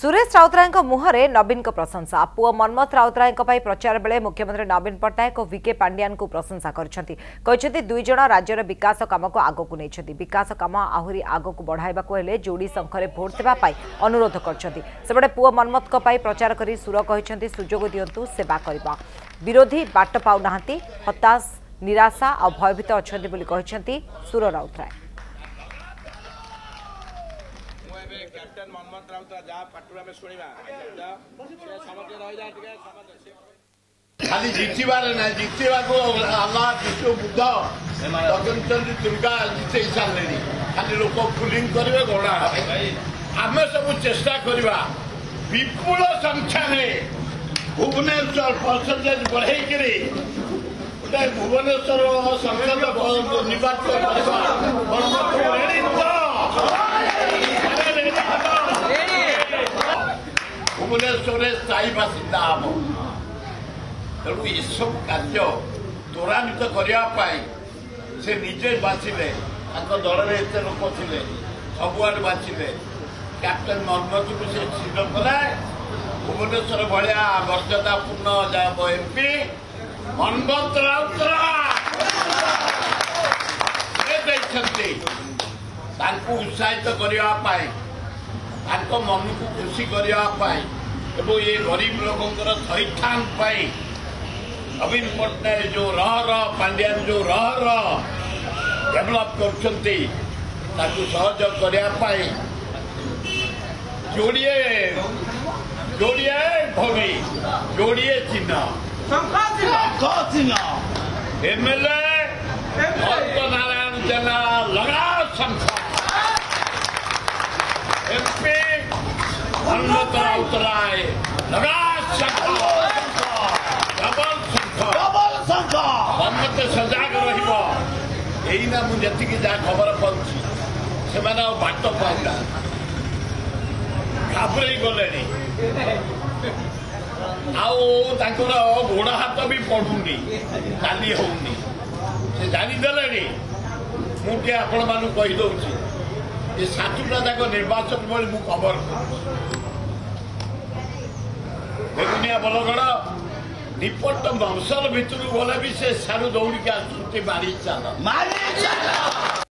सुरेश राउतराय मुहरे नवीन को प्रशंसा। पुओ मनमथ राउतराय प्रचार बेले मुख्यमंत्री नवीन पट्टनायक और विके पांड्यान को प्रशंसा कर दुई जन राज्यर विकास काम को आगक नहीं विकास काम आहरी आगक बढ़ावा हेले जोड़ी शंखरे भोट देवाई अनुरोध करपटे पुओ मनमथ प्रचार कर सुर कहते सुजोग दिंतु सेवा करने विरोधी बाट पाऊना हताश निराशा और भयभीत अच्छा सुर राउतराय। कैप्टन मनमथ राउतराय जहाँ पाटू आम शुणा खाली जितबार ना जितवा को अल्लाह विष्णु बुद्ध तदंतरी दुर्गा जिते सारे खाली लोक फुलिंग करेंगे गणा आम सब चेष्टा करवा विपुल संख्या भुवनेश्वर परसेंटेज बढ़े भुवनेश्वर संसद निर्वाचन भुवनेश्वर स्थायी बासिंदा हम तेणु ये सब कार्य त्वरान्वित करने से निजे बाछिले दल में एत लोक थे सबुआड बाछिले कैप्टन मनमथ को से चिन्ह कला भुवनेश्वर भाया मर्यादापूर्ण एमपी मनमथ राउतराय उत्साहित करने मन को खुशी करने ये गरीब लोगों थैथान नवीन पट्टनायक जो पांड्यान जो डेभलप कर सहयोग करने जोड़िए जोड़िए भगी जोड़िए चिन्ह एमएलए नारायण जेना लगा शंख एमपी मनमथ राउतराय लगा शंख डबल शंख मनमथ सजाग रहीना मुझे जहाँ खबर पाँच से बाट पाऊना घाबरे गले गोड़ हाथ भी पड़ूनी चाली होनी से जानीदे मुझे आपण मान कहीदे ये सातुटा जाक निर्वाचन बेले मु खबर बेगुनिया बलगड़ निपट बंशर भितर गले भी से सारू दौड़ी के आसुच्चे मारी चाल